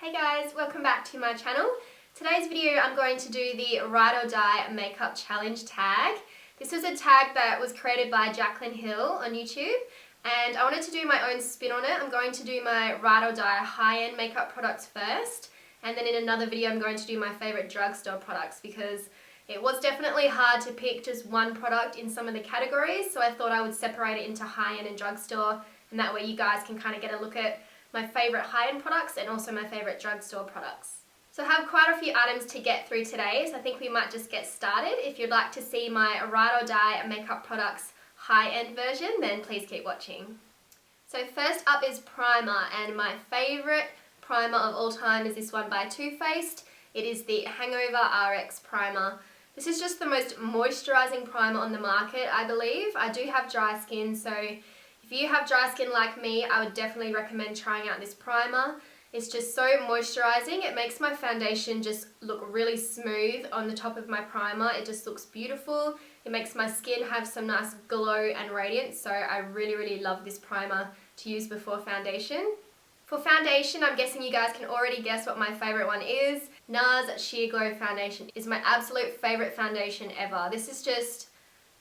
Hey guys, welcome back to my channel. Today's video I'm going to do the Ride or Die Makeup Challenge tag. This was a tag that was created by Jacqueline Hill on YouTube and I wanted to do my own spin on it. I'm going to do my Ride or Die high-end makeup products first, and then in another video I'm going to do my favourite drugstore products because it was definitely hard to pick just one product in some of the categories, so I thought I would separate it into high-end and drugstore, and that way you guys can kind of get a look at my favourite high-end products and also my favourite drugstore products. So I have quite a few items to get through today, so I think we might just get started. If you'd like to see my Ride or Die makeup products high-end version, then please keep watching. So first up is primer, and my favourite primer of all time is this one by Too Faced. It is the HANGOVER RX primer. This is just the most moisturising primer on the market, I believe. I do have dry skin, so if you have dry skin like me, I would definitely recommend trying out this primer. It's just so moisturising. It makes my foundation just look really smooth on the top of my primer. It just looks beautiful. It makes my skin have some nice glow and radiance, so I really love this primer to use before foundation. For foundation, I'm guessing you guys can already guess what my favourite one is. NARS Sheer Glow Foundation is my absolute favourite foundation ever. This is just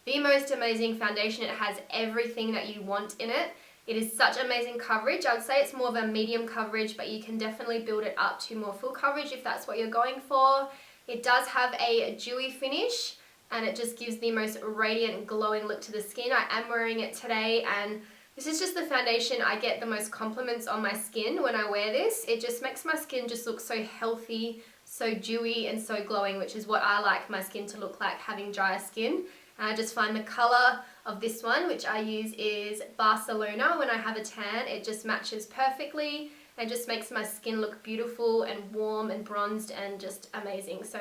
the most amazing foundation. It has everything that you want in it. It is such amazing coverage. I would say it's more of a medium coverage, but you can definitely build it up to more full coverage if that's what you're going for. It does have a dewy finish and it just gives the most radiant glowing look to the skin. I am wearing it today and this is just the foundation I get the most compliments on my skin when I wear this. It just makes my skin just look so healthy, so dewy and so glowing, which is what I like my skin to look like having dry skin. And I just find the colour of this one, which I use, is Barcelona. When I have a tan, it just matches perfectly and just makes my skin look beautiful and warm and bronzed and just amazing. So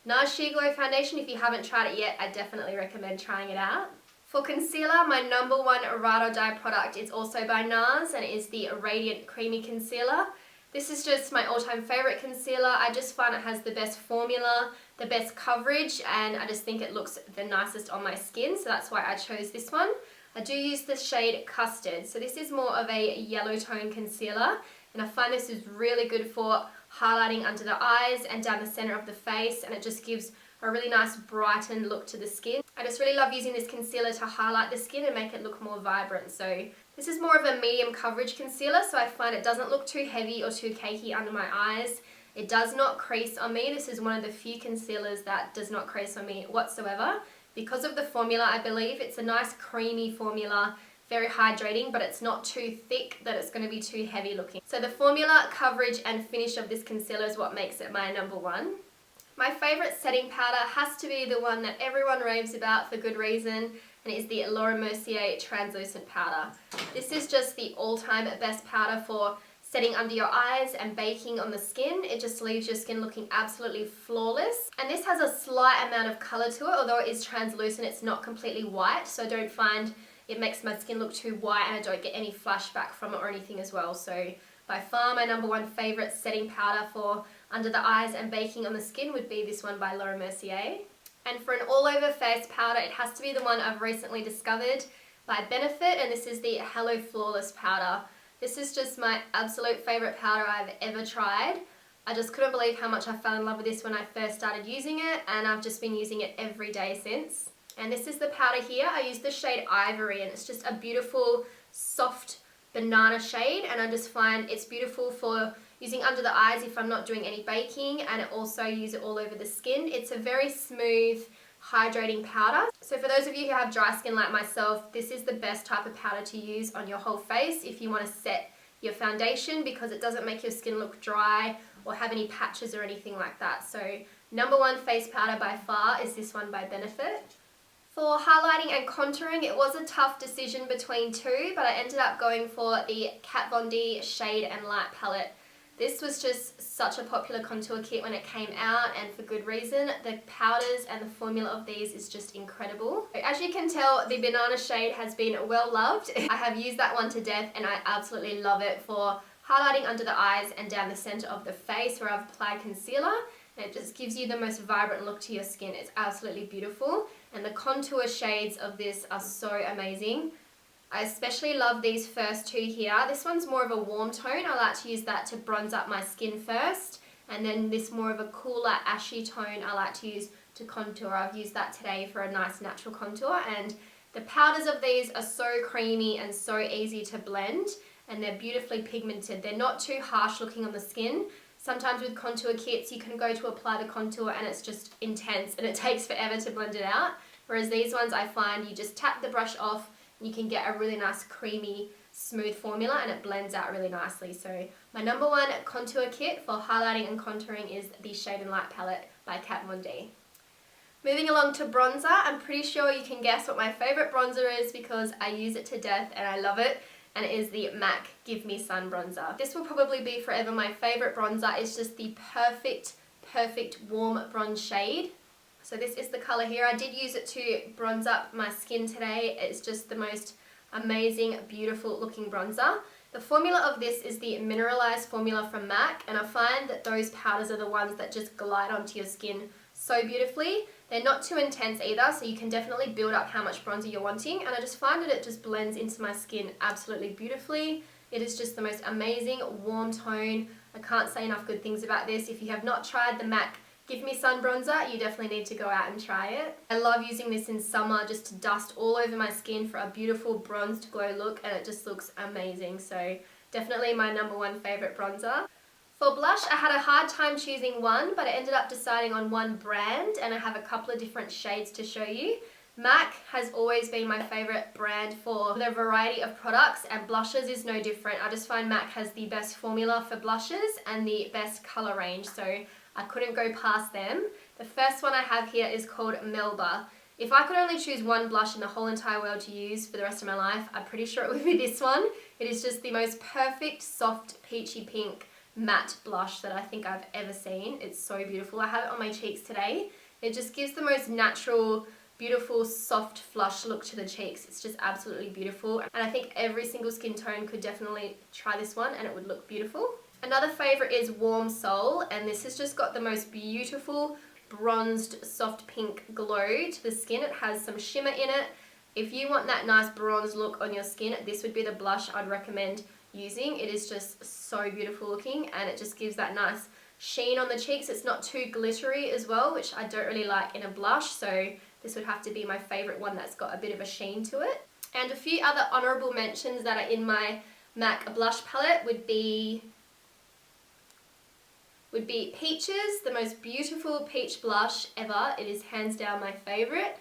NARS Sheer Glow Foundation, if you haven't tried it yet, I definitely recommend trying it out. For concealer, my number one Ride or Die product is also by NARS and it is the Radiant Creamy Concealer. This is just my all-time favourite concealer. I just find it has the best formula, the best coverage, and I just think it looks the nicest on my skin, so that's why I chose this one. I do use the shade Custard, so this is more of a yellow tone concealer, and I find this is really good for highlighting under the eyes and down the centre of the face, and it just gives a really nice brightened look to the skin. I just really love using this concealer to highlight the skin and make it look more vibrant. So this is more of a medium coverage concealer, so I find it doesn't look too heavy or too cakey under my eyes. It does not crease on me. This is one of the few concealers that does not crease on me whatsoever. Because of the formula, I believe it's a nice creamy formula, very hydrating, but it's not too thick that it's going to be too heavy looking. So the formula, coverage and finish of this concealer is what makes it my number one. My favourite setting powder has to be the one that everyone raves about for good reason, and it is the MERCIER Translucent Powder. This is just the all-time best powder for setting under your eyes and baking on the skin. It just leaves your skin looking absolutely flawless. And this has a slight amount of colour to it, although it is translucent, it's not completely white, so I don't find it makes my skin look too white and I don't get any flashback from it or anything as well. So by far my number one favourite setting powder for under the eyes and baking on the skin would be this one by MERCIER. And for an all-over face powder, it has to be the one I've recently discovered by Benefit, and this is the Hello Flawless Powder. This is just my absolute favourite powder I've ever tried. I just couldn't believe how much I fell in love with this when I first started using it, and I've just been using it every day since. And this is the powder here. I use the shade Ivory, and it's just a beautiful, soft banana shade, and I just find it's beautiful for using under the eyes if I'm not doing any baking, and it also use it all over the skin. It's a very smooth, hydrating powder. So for those of you who have dry skin like myself, this is the best type of powder to use on your whole face if you want to set your foundation, because it doesn't make your skin look dry or have any patches or anything like that. So number one face powder by far is this one by Benefit. For highlighting and contouring, it was a tough decision between two, but I ended up going for the Kat Von D Shade and Light palette. This was just such a popular contour kit when it came out, and for good reason. The powders and the formula of these is just incredible. As you can tell, the banana shade has been well loved. I have used that one to death and I absolutely love it for highlighting under the eyes and down the centre of the face where I've applied concealer. And it just gives you the most vibrant look to your skin. It's absolutely beautiful, and the contour shades of this are so amazing. I especially love these first two here. This one's more of a warm tone. I like to use that to bronze up my skin first. And then this more of a cooler ashy tone I like to use to contour. I've used that today for a nice natural contour. And the powders of these are so creamy and so easy to blend. And they're beautifully pigmented. They're not too harsh looking on the skin. Sometimes with contour kits you can go to apply the contour and it's just intense and it takes forever to blend it out. Whereas these ones I find you just tap the brush off and you can get a really nice creamy smooth formula and it blends out really nicely. So my number one contour kit for highlighting and contouring is the Shade and Light palette by Kat Von D. Moving along to bronzer, I'm pretty sure you can guess what my favourite bronzer is because I use it to death and I love it, and it is the MAC Give Me Sun bronzer. This will probably be forever my favourite bronzer. It's just the perfect warm bronze shade. So this is the colour here. I did use it to bronze up my skin today. It's just the most amazing, beautiful looking bronzer. The formula of this is the mineralized formula from MAC, and I find that those powders are the ones that just glide onto your skin so beautifully. They're not too intense either, so you can definitely build up how much bronzer you're wanting, and I just find that it just blends into my skin absolutely beautifully. It is just the most amazing warm tone. I can't say enough good things about this. If you have not tried the MAC Give Me Sun bronzer, you definitely need to go out and try it. I love using this in summer just to dust all over my skin for a beautiful bronzed glow look, and it just looks amazing. So definitely my number one favourite bronzer. For blush, I had a hard time choosing one, but I ended up deciding on one brand, and I have a couple of different shades to show you. MAC has always been my favourite brand for their variety of products, and blushes is no different. I just find MAC has the best formula for blushes and the best colour range, so I couldn't go past them. The first one I have here is called MELBA. If I could only choose one blush in the whole entire world to use for the rest of my life, I'm pretty sure it would be this one. It is just the most perfect, soft, peachy pink matte blush that I think I've ever seen. It's so beautiful. I have it on my cheeks today. It just gives the most natural, beautiful, soft, flush look to the cheeks. It's just absolutely beautiful. And I think every single skin tone could definitely try this one and it would look beautiful. Another favourite is Warm Soul, and this has just got the most beautiful, bronzed, soft pink glow to the skin. It has some shimmer in it. If you want that nice bronze look on your skin, this would be the blush I'd recommend using. It is just so beautiful looking and it just gives that nice sheen on the cheeks. It's not too glittery as well, which I don't really like in a blush, so this would have to be my favourite one that's got a bit of a sheen to it. And a few other honourable mentions that are in my MAC blush palette would be Peaches, the most beautiful peach blush ever. It is hands down my favourite.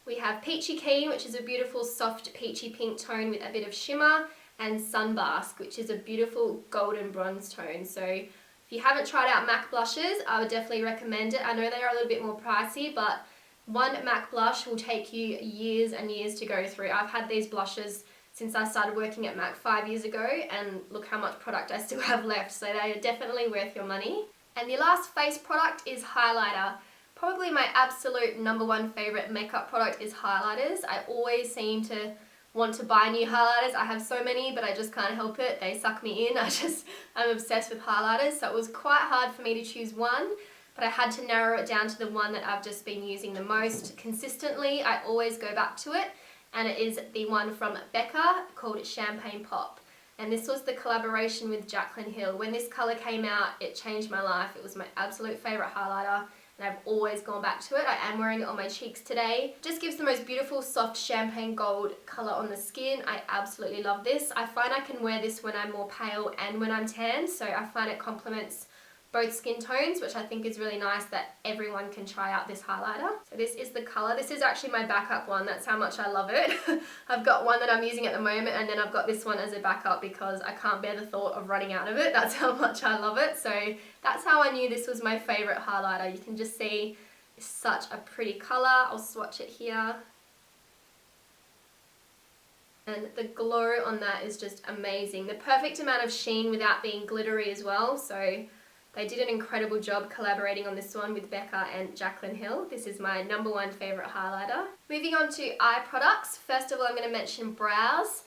We have Peachy Keen, which is a beautiful soft peachy pink tone with a bit of shimmer, and Sunbask, which is a beautiful golden bronze tone. So if you haven't tried out MAC blushes, I would definitely recommend it. I know they are a little bit more pricey, but one MAC blush will take you years and years to go through. I've had these blushes since I started working at MAC 5 years ago, and look how much product I still have left, so they are definitely worth your money. And the last face product is highlighter. Probably my absolute number one favourite makeup product is highlighters. I always seem to want to buy new highlighters. I have so many, but I just can't help it. They suck me in. I'm obsessed with highlighters, so it was quite hard for me to choose one, but I had to narrow it down to the one that I've just been using the most consistently. I always go back to it, and it is the one from BECCA called Champagne Pop. And this was the collaboration with Jaclyn Hill. When this colour came out, it changed my life. It was my absolute favourite highlighter, and I've always gone back to it. I am wearing it on my cheeks today. Just gives the most beautiful soft champagne gold colour on the skin. I absolutely love this. I find I can wear this when I'm more pale and when I'm tan, so I find it complements both skin tones, which I think is really nice that everyone can try out this highlighter. So this is the colour. This is actually my backup one. That's how much I love it. I've got one that I'm using at the moment, and then I've got this one as a backup because I can't bear the thought of running out of it. That's how much I love it. So that's how I knew this was my favourite highlighter. You can just see it's such a pretty colour. I'll swatch it here. And the glow on that is just amazing. The perfect amount of sheen without being glittery as well. So they did an incredible job collaborating on this one with BECCA and Jaclyn Hill. This is my number one favourite highlighter. Moving on to eye products. First of all, I'm going to mention brows.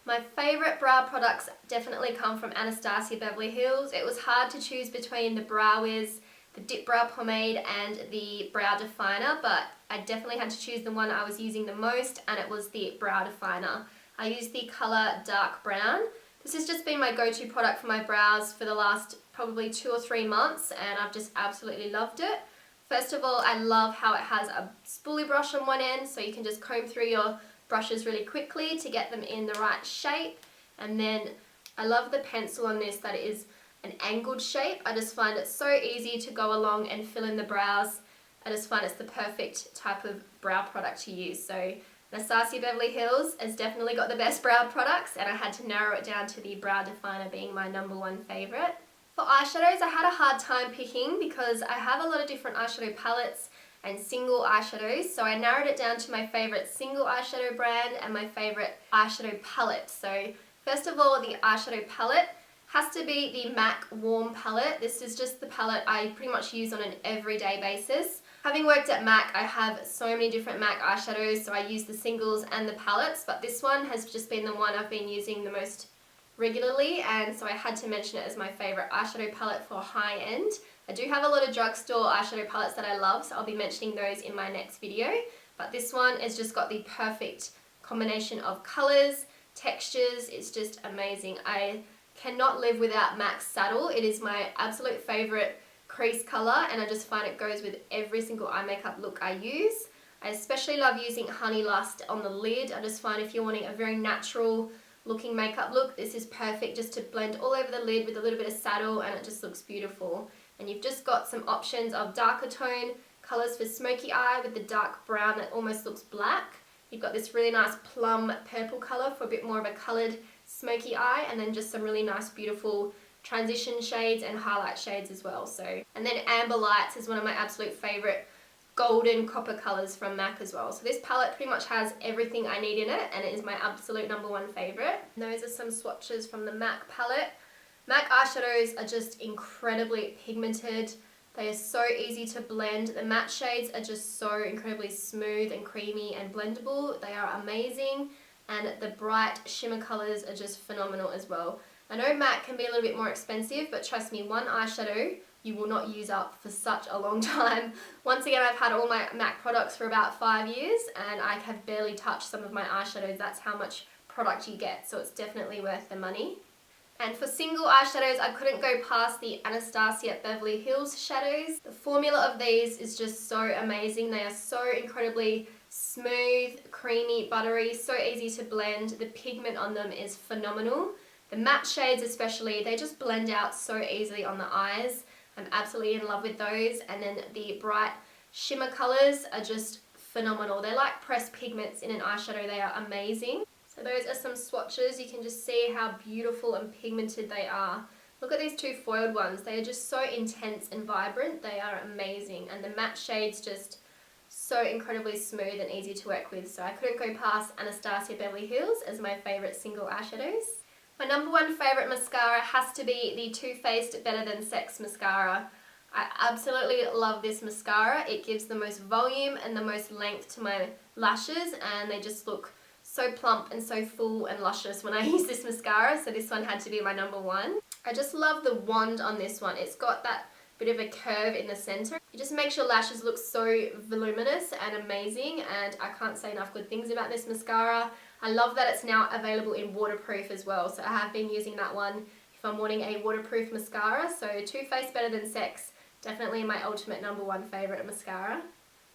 My favourite brow products definitely come from Anastasia Beverly Hills. It was hard to choose between the Brow Wiz, the Dip Brow Pomade and the Brow Definer, but I definitely had to choose the one I was using the most, and it was the Brow Definer. I use the colour Dark Brown. This has just been my go-to product for my brows for the last probably 2 or 3 months, and I've just absolutely loved it. First of all, I love how it has a spoolie brush on one end, so you can just comb through your brushes really quickly to get them in the right shape. And then I love the pencil on this, that it is an angled shape. I just find it so easy to go along and fill in the brows. I just find it's the perfect type of brow product to use. So Anastasia Beverly Hills has definitely got the best brow products, and I had to narrow it down to the Brow Definer being my #1 favourite. For eyeshadows, I had a hard time picking because I have a lot of different eyeshadow palettes and single eyeshadows, so I narrowed it down to my favourite single eyeshadow brand and my favourite eyeshadow palette. So first of all, the eyeshadow palette has to be the MAC Warm palette. This is just the palette I pretty much use on an everyday basis. Having worked at MAC, I have so many different MAC eyeshadows, so I use the singles and the palettes, but this one has just been the one I've been using the most regularly, and so I had to mention it as my favourite eyeshadow palette for high end. I do have a lot of drugstore eyeshadow palettes that I love, so I'll be mentioning those in my next video, but this one has just got the perfect combination of colours, textures. It's just amazing. I cannot live without MAC Saddle. It is my absolute favourite crease colour, and I just find it goes with every single eye makeup look I use. I especially love using Honey Lust on the lid. I just find if you're wanting a very natural looking makeup look, this is perfect just to blend all over the lid with a little bit of saddle, and it just looks beautiful. And you've just got some options of darker tone colours for smoky eye with the dark brown that almost looks black. You've got this really nice plum purple colour for a bit more of a coloured smoky eye, and then just some really nice beautiful transition shades and highlight shades as well. So, and then Amber Lights is one of my absolute favourite golden copper colours from MAC as well. So this palette pretty much has everything I need in it, and it is my absolute #1 favourite. And those are some swatches from the MAC palette. MAC eyeshadows are just incredibly pigmented. They are so easy to blend. The matte shades are just so incredibly smooth and creamy and blendable. They are amazing, and the bright shimmer colours are just phenomenal as well. I know MAC can be a little bit more expensive, but trust me, one eyeshadow you will not use up for such a long time. Once again, I've had all my MAC products for about 5 years, and I have barely touched some of my eyeshadows. That's how much product you get, so it's definitely worth the money. And for single eyeshadows, I couldn't go past the Anastasia Beverly Hills shadows. The formula of these is just so amazing. They are so incredibly smooth, creamy, buttery, so easy to blend. The pigment on them is phenomenal. The matte shades especially, they just blend out so easily on the eyes. I'm absolutely in love with those. And then the bright shimmer colours are just phenomenal. They're like pressed pigments in an eyeshadow. They are amazing. So those are some swatches. You can just see how beautiful and pigmented they are. Look at these two foiled ones. They are just so intense and vibrant. They are amazing. And the matte shades just so incredibly smooth and easy to work with. So I couldn't go past Anastasia Beverly Hills as my favourite single eyeshadows. My #1 favourite mascara has to be the Too Faced Better Than Sex mascara. I absolutely love this mascara. It gives the most volume and the most length to my lashes, and they just look so plump and so full and luscious when I use this mascara, so this one had to be my #1. I just love the wand on this one. It's got that bit of a curve in the center. It just makes your lashes look so voluminous and amazing, and I can't say enough good things about this mascara. I love that it's now available in waterproof as well, so I have been using that one if I'm wanting a waterproof mascara. So Too Faced Better Than Sex, definitely my ultimate #1 favourite mascara.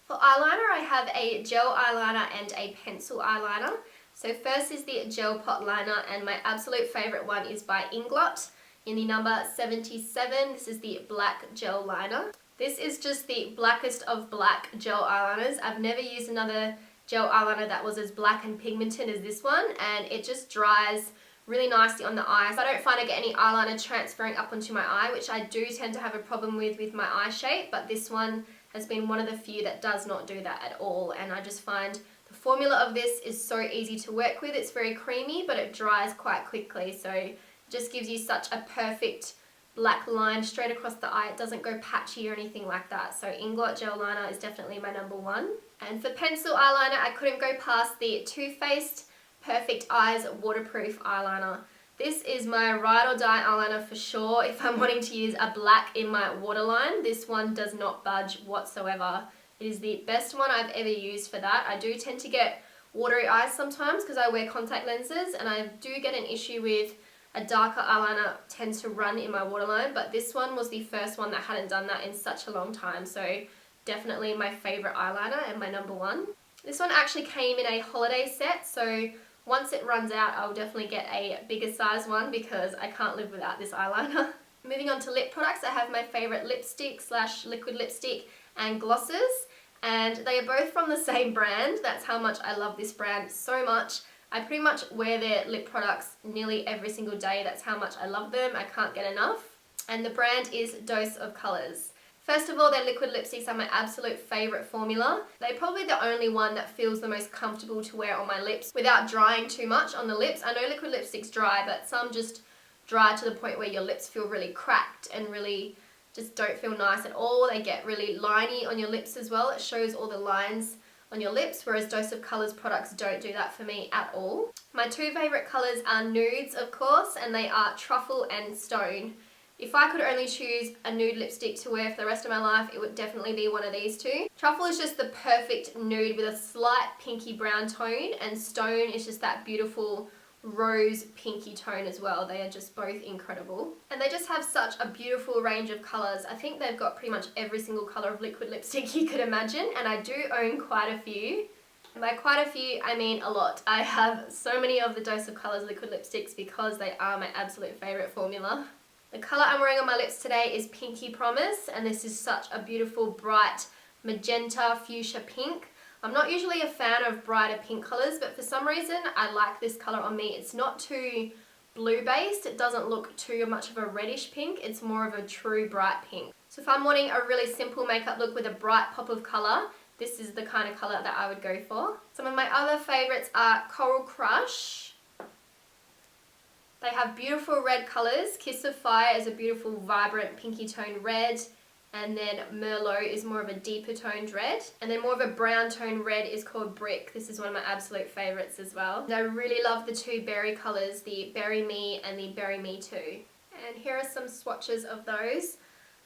For eyeliner, I have a gel eyeliner and a pencil eyeliner. So first is the gel pot liner, and my absolute favourite one is by INGLOT in the number 77. This is the black gel liner. This is just the blackest of black gel eyeliners. I've never used another gel eyeliner that was as black and pigmented as this one, and it just dries really nicely on the eyes. I don't find I get any eyeliner transferring up onto my eye, which I do tend to have a problem with my eye shape, but this one has been one of the few that does not do that at all, and I just find the formula of this is so easy to work with. It's very creamy, but it dries quite quickly, so it just gives you such a perfect black line straight across the eye. It doesn't go patchy or anything like that, so INGLOT gel liner is definitely my #1. And for pencil eyeliner, I couldn't go past the Too Faced Perfect Eyes Waterproof Eyeliner. This is my ride or die eyeliner for sure. If I'm wanting to use a black in my waterline, this one does not budge whatsoever. It is the best one I've ever used for that. I do tend to get watery eyes sometimes because I wear contact lenses, and I do get an issue with a darker eyeliner tends to run in my waterline, but this one was the first one that hadn't done that in such a long time, so definitely my favourite eyeliner and my number one. This one actually came in a holiday set, so once it runs out I'll definitely get a bigger size one because I can't live without this eyeliner. Moving on to lip products, I have my favourite lipstick / liquid lipstick and glosses, and they are both from the same brand. That's how much I love this brand so much. I pretty much wear their lip products nearly every single day. That's how much I love them. I can't get enough. And the brand is Dose of Colours. First of all, their liquid lipsticks are my absolute favourite formula. They're probably the only one that feels the most comfortable to wear on my lips without drying too much on the lips. I know liquid lipsticks dry, but some just dry to the point where your lips feel really cracked and really just don't feel nice at all. They get really liney on your lips as well. It shows all the lines on your lips, whereas Dose of Colours products don't do that for me at all. My two favourite colours are nudes, of course, and they are Truffle and Stone. If I could only choose a nude lipstick to wear for the rest of my life, it would definitely be one of these two. Truffle is just the perfect nude with a slight pinky brown tone, and Stone is just that beautiful rose pinky tone as well. They are just both incredible, and they just have such a beautiful range of colours. I think they've got pretty much every single colour of liquid lipstick you could imagine, and I do own quite a few. And by quite a few I mean a lot. I have so many of the Dose of Colours liquid lipsticks because they are my absolute favourite formula. The colour I'm wearing on my lips today is Pinky Promise, and this is such a beautiful bright magenta fuchsia pink. I'm not usually a fan of brighter pink colours, but for some reason I like this colour on me. It's not too blue based, it doesn't look too much of a reddish pink, it's more of a true bright pink. So if I'm wanting a really simple makeup look with a bright pop of colour, this is the kind of colour that I would go for. Some of my other favourites are Coral Crush. They have beautiful red colours. Kiss of Fire is a beautiful vibrant pinky tone red, and then Merlot is more of a deeper toned red, and then more of a brown toned red is called Brick. This is one of my absolute favourites as well. And I really love the two berry colours, the Berry Me and the Berry Me Too. And here are some swatches of those.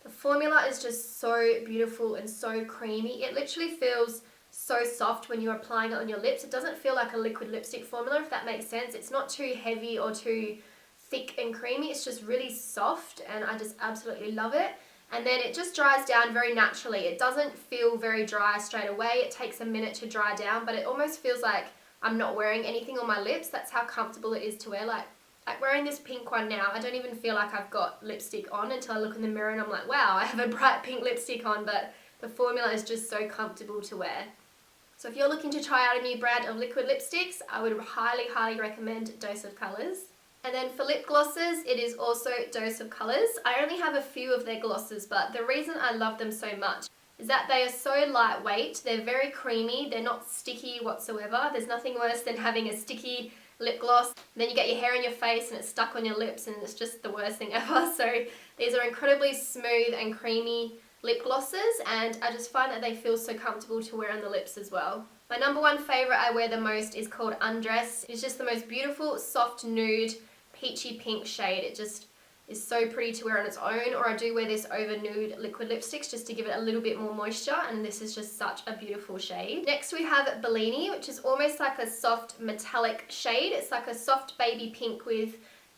The formula is just so beautiful and so creamy. It literally feels so soft when you're applying it on your lips. It doesn't feel like a liquid lipstick formula, if that makes sense. It's not too heavy or too thick and creamy. It's just really soft, and I just absolutely love it. And then it just dries down very naturally. It doesn't feel very dry straight away. It takes a minute to dry down, but it almost feels like I'm not wearing anything on my lips. That's how comfortable it is to wear. Like wearing this pink one now, I don't even feel like I've got lipstick on until I look in the mirror and I'm like, wow, I have a bright pink lipstick on, but the formula is just so comfortable to wear. So if you're looking to try out a new brand of liquid lipsticks, I would highly, highly recommend Dose of Colours. And then for lip glosses, it is also Dose of Colours. I only have a few of their glosses, but the reason I love them so much is that they are so lightweight. They're very creamy. They're not sticky whatsoever. There's nothing worse than having a sticky lip gloss. Then you get your hair in your face and it's stuck on your lips, and it's just the worst thing ever. So these are incredibly smooth and creamy lip glosses, and I just find that they feel so comfortable to wear on the lips as well. My number one favourite I wear the most is called Undress. It's just the most beautiful, soft nude, peachy pink shade. It just is so pretty to wear on its own, or I do wear this over nude liquid lipsticks just to give it a little bit more moisture, and this is just such a beautiful shade. Next we have Bellini, which is almost like a soft metallic shade. It's like a soft baby pink with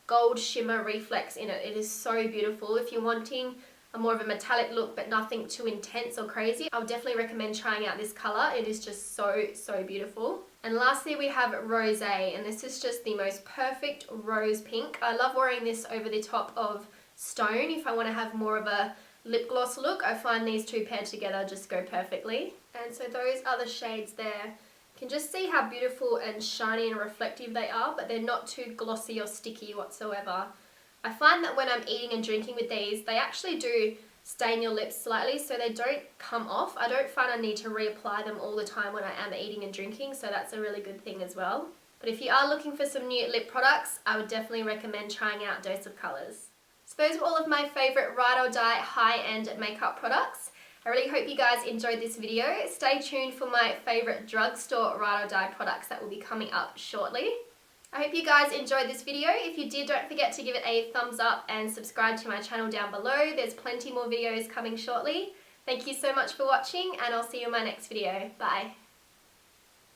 gold shimmer reflex in it. It is so beautiful. If you're wanting a more of a metallic look but nothing too intense or crazy, I would definitely recommend trying out this colour. It is just so, so beautiful. And lastly we have Rosé, and this is just the most perfect rose pink. I love wearing this over the top of Stone if I want to have more of a lip gloss look. I find these two paired together just go perfectly. And so those are the shades there. You can just see how beautiful and shiny and reflective they are, but they're not too glossy or sticky whatsoever. I find that when I'm eating and drinking with these, they actually do stain your lips slightly, so they don't come off. I don't find I need to reapply them all the time when I am eating and drinking, so that's a really good thing as well. But if you are looking for some new lip products, I would definitely recommend trying out Dose of Colours. So those are all of my favourite ride or die high-end makeup products. I really hope you guys enjoyed this video. Stay tuned for my favourite drugstore ride or die products that will be coming up shortly. I hope you guys enjoyed this video. If you did, don't forget to give it a thumbs up and subscribe to my channel down below. There's plenty more videos coming shortly. Thank you so much for watching, and I'll see you in my next video. Bye.